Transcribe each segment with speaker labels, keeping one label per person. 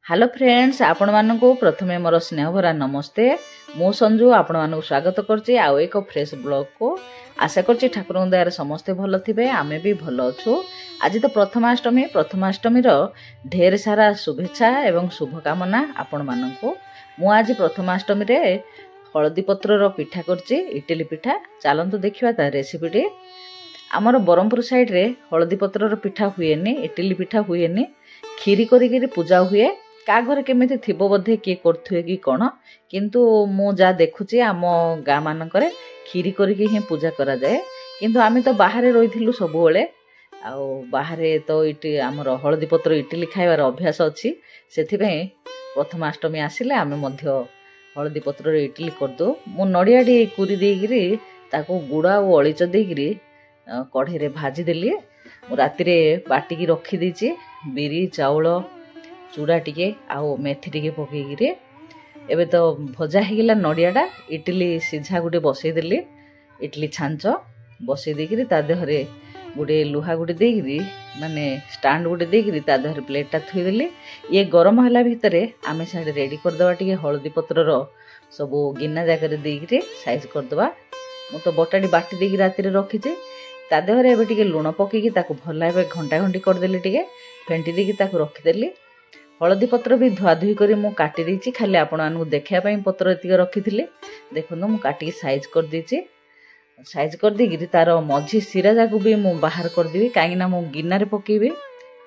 Speaker 1: Hello friends, आपण मानकु प्रथमे मोर स्नेह भरा नमस्ते। मु संजू आपण मानकु स्वागत करछि आ एक फ्रेश ब्लॉग को। आशा करछि ठाकुर दयार समस्ते भल थिबे, आमे भी भल अछु। आज तो प्रथमाष्टमी रो ढेर सारा शुभेच्छा एवं शुभकामना आपण मानकु। मु आज प्रथमाष्टमी रे हळदी पत्र रो पिठा करछि, इडली पिठा। चलंतु देखिबा ता रेसिपीटी। आमर बरमपुर साइड रे हळदी पत्र रो पिठा हुएनी, इडली पिठा हुएनी, खीरी करी पूजा हुए। का घर केमिति थिबो बोधे किए करथुए कि कोन, किंतु मु जा देखुची आम गाँ मानकरे खीरी करिके ही पूजा करा जाए। किंतु आमी तो बाहरे रहिथिलु सबुबेले, आ बाहरे तो आमर हळदी पत्र इडली खाइबार अभ्यास अछि। सेथिबे प्रथमाष्टमी आसिले आमे मध्य हळदी पत्र इडली करदो। मु नडियाडी कुरी देगिरी ताको गुड़ा और अळीच देगिरी कढ़ई रे भाजी देली। मु राति रे बाटिकी रखी दीची, बिरी चाउल चूड़ा टिके आउ मेथी टिके पकईकिरी एबे तो भजा हेगला नडियाटा। इडली सीझा गुटे बसई देली, इडली छांच बसई देकिरी ता देहरे गुटे लुहा गुटे देकिरी माने स्टैंड गुटे देकिरी ता देहरे प्लेटटा थुई देली। ये गरम होला भितरे आमे साडे रेडी कर दवा। टिके हळदी पत्रर सबो गिन्ना जाकर देकिरी साइज कर दवा। मु तो बटाडी बाटी देकी राति रे रखीचे। ता देहरे एबे टिके लुण पकेकी ताकू भल भाबे घंटा घंटी कर देली, टिके फेंटी देकी ताकू रखी देली। हळदी पत्र भी धुआ धुई करी मु काटी देछि, खाली आपण मानकु देखिया पई पत्र एतिक रखिथिले। देखुन मु काटी साइज कर देछि। साइज कर देगिरी तार मझी सिरा जाकू भी मु बाहर कर देबी, काहे ना मु गिन्ना रे पकेबी।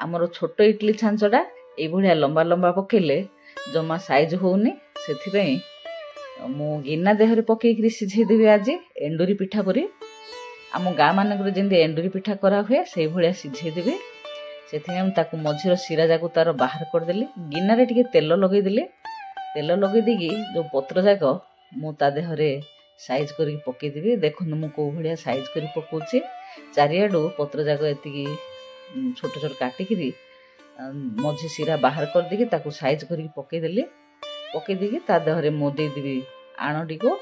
Speaker 1: हमर छोटो इडली छांचडा ए भलिया लंबा लंबा पकेले जमा साइज होउनी, सेथि पई मु गिन्ना देहरे पकेकरी सिझे देबी। आज एंडुरी पिठा परी आम गाँ मानक जेंदी एंडुरी पिठा करा हुए से भलिया सिझे देबी। सेथिमे ताकू मझीर सिरा जाकू तार बाहर कर देली। गिन्ना रे टिके तेल लगई देली। तेल लगई देगी जो पत्र जाक मु ता देहरे साइज करी पकई देबी। देखुन मु को भलिया साइज करी पकोची। चारियाडू पत्र जाक एतिकी छोट छोट काटिकी मझी सिरा बाहर कर देगी ताकू साइज करी पकई देली। पकई देगी ता देहरे मु दे देबी आणटी को।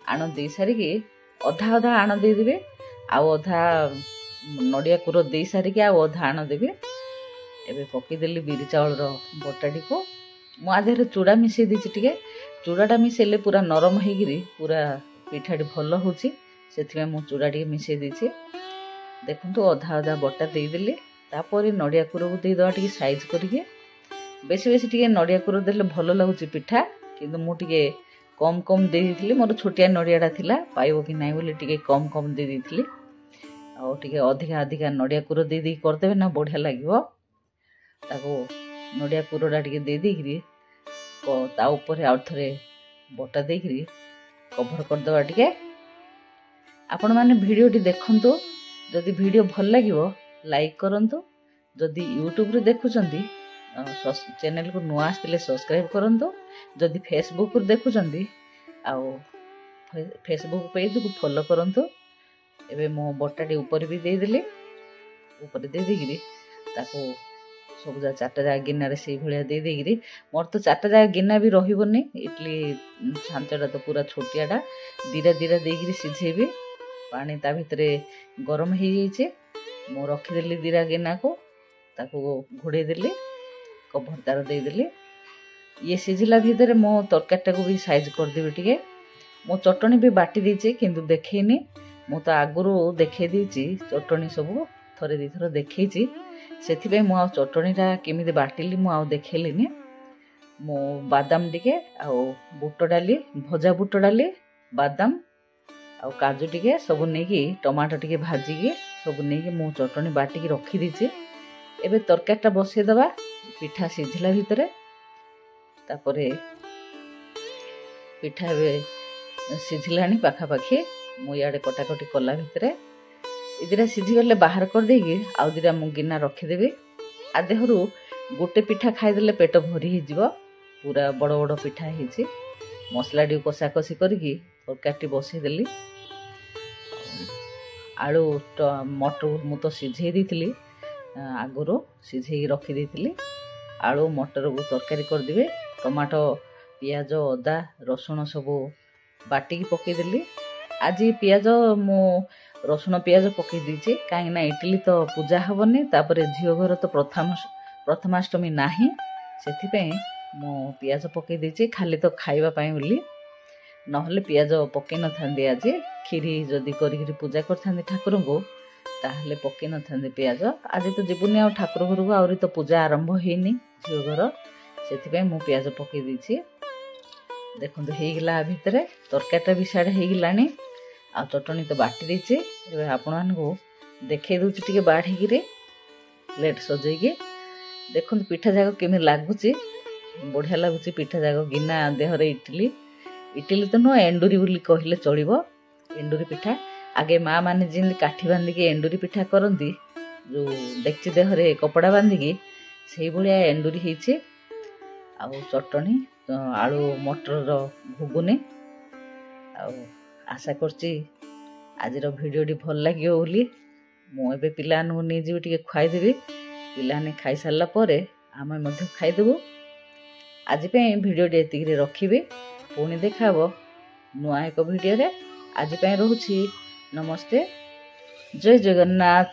Speaker 1: आण दे सारिकी अधा अधा आण दे देबी, आउ अधा नडिया कुर दे सारिकी आउ अधा आण देबी। एबे पकई देली बिरी चाउल रो बटाडी को। मु आधेरे चूड़ा मिसई दीची, टिके चूड़ाटा मिसेले पूरा नरम हेगिरी पूरा पिठाटी भल होची। सेथिमे मु चूड़ा टिके मिसई दीची। देखंतु अधा अधा बटा दे देली। तापर नडिया कुर को दे दवा टिके साइज करिके। बेसी बेसी टिके नडिया कुर देले भल लागुची पिठा, किंतु मु टिके कम कम दे दीथिली। मोर छोटिया नडियाटा थिला, पाइबो कि नाही बोली टिके कम कम दे दीथिली। आ टिके अधिका अधिका नडिया कुर दे दी कर देबे ना, बढ़िया लागिवो। ताको नडिया कुरडा टिके दे देकिरी ता ऊपर आउ थरे बटा देकिरी कवर कर दवा टिके। आपण माने वीडियोटी देखंतु। जदि वीडियो भल लागिवो लाइक करंतु। जदि यूट्यूब रे देखुचंती चैनल को नुआ आस्तिले सब्सक्राइब करंतु। जदि फेसबुक रे देखुचंती आ फेसबुक पेज को फॉलो करंतु। एबे मो बटाटी ऊपर भी दे देली। ऊपर दे देगिरी ताको सब जा चारटा जा गिन्ना रे से भलिया दे देगिरी। मोर तो चारटा जा गिन्ना भी रहिबोनी। इडली छांचटा तो पूरा छोटियाटा धीरे धीरे देगिरी सिझेबी। पानी ता भितरे गरम हो जाइए। मु रखी देली दीरा गिन्ना को, ताको घोड़े देली, कभर तार दे देली। ये सिझिला भितरे मो तरकारीटा को भी साइज कर देबी टिके। मो चटनी भी बाटी दीची, किंतु देखैनी। मु तो आगुरु देखै दीची चटनी सब थरे दी थर देखैची। सेथिबे मु आ चटनीटा केमिति बाटिली मु आ देखैलिनी। मु बादाम टिके आ बुट डाली, भजा बुट डाली, बादाम आ काजू टिके सब नेकी टमाटो टिके भाजिकी सब नेकी मु चटनी बाटिकी रखी दीची। एबे तरकारीटा बसै दबा। पिठा सिझिला भितरे तापरे पिठा एबे सिझिलानी पाखापाखी। मु याडे कटाकटी कला भितरे इदिरा सिझी गले बाहर कर देगी। आउ दिरा मु गिन्ना रखिदेबी। आ देहरु गोटे पिठा खाइदेले पेट भरी ही जीव। पूरा बड़ बड़ पिठा हेची। मसला डी कषा कषी करिकी तरकारीटी बसई देली। आलू मटर मु तो सिझे देइथिली, आगुरु सिझेई रखी देइथिली। आलू मटर को तरकारी कर देबे। टमाटो पियाज अदा रसुण सब बाटिकी पकई देली। आज पियाज मु रसुण पियाज पकई दीची, कहीं ना इडली तो पूजा हेनी। तापर झील घर तो प्रथमाष्टमी नाही, ସେଥିପାଇଁ ମୁଁ ପିଆଜ ପକାଇ ଦେଇଛି, ଖାଲି ତ ଖାଇବା ପାଇଁ ବୋଲି, ନହେଲେ ପିଆଜ ପକାଇ ନଥାନ୍ତି। ଆଜି କ୍ଷୀରି ଯଦି କରିକିରି ପୂଜା କରିଥାନ୍ତି ଠାକୁରଙ୍କୁ ତାହେଲେ ପକାଇ ନଥାନ୍ତି ପିଆଜ। ଆଜି ତ ଯିବୁନି ଆଉ ଠାକୁର ଘରକୁ, ଆହୁରି ତ ପୂଜା ଆରମ୍ଭ ହେଇନି ଝିଅ ଘର, ସେଥିପାଇଁ ମୁଁ ପିଆଜ ପକାଇ ଦେଇଛି। ଦେଖନ୍ତୁ ହେଇଗଲା, ଭିତରେ ତରକାରୀଟା ବି ସିଆଡ଼େ ହେଇଗଲାଣି, ଆଉ ଚଟଣି ତ ବାଟି ଦେଇଛି। ଏବେ ଆପଣମାନଙ୍କୁ ଦେଖେଇ ଦେଉଛି ଟିକେ ବାଢ଼ିକିରି ପ୍ଲେଟ୍ ସଜେଇକି। ଦେଖନ୍ତୁ ପିଠା ଯାକ କେମିତି ଲାଗୁଛି, ବଢ଼ିଆ ଲାଗୁଛି ପିଠା ଯାକ। ଗିନା ଦେହରେ ଇଟିଲି ତ ନୁହଁ, ଏଣ୍ଡୁରି ବୋଲି କହିଲେ ଚଳିବ। ଏଣ୍ଡୁରି ପିଠା ଆଗେ ମା ମାନେ ଯେମିତି କାଠି ବାନ୍ଧିକି ଏଣ୍ଡୁରି ପିଠା କରନ୍ତି, ଯେଉଁ ଡେକ୍ଚି ଦେହରେ କପଡ଼ା ବାନ୍ଧିକି, ସେଇଭଳିଆ ଏଣ୍ଡୁରି ହେଇଛି। ଆଉ ଚଟଣି, ଆଳୁ ମଟରର ଘୁଗୁନି। ଆଉ ଆଶା କରୁଛି ଆଜିର ଭିଡ଼ିଓଟି ଭଲ ଲାଗିବ ବୋଲି। ମୁଁ ଏବେ ପିଲାମାନଙ୍କୁ ନେଇଯିବି, ଟିକେ ଖୁଆଇଦେବି। ପିଲାମାନେ ଖାଇସାରିଲା ପରେ ଆମେ ମଧ୍ୟ ଖାଇଦେବୁ। ଆଜି ପାଇଁ ଭିଡ଼ିଓଟି ଏତିକିରେ ରଖିବି, ପୁଣି ଦେଖା ହେବ ନୂଆ ଏକ ଭିଡ଼ିଓରେ। ଆଜି ପାଇଁ ରହୁଛି, ନମସ୍ତେ, ଜୟ ଜଗନ୍ନାଥ।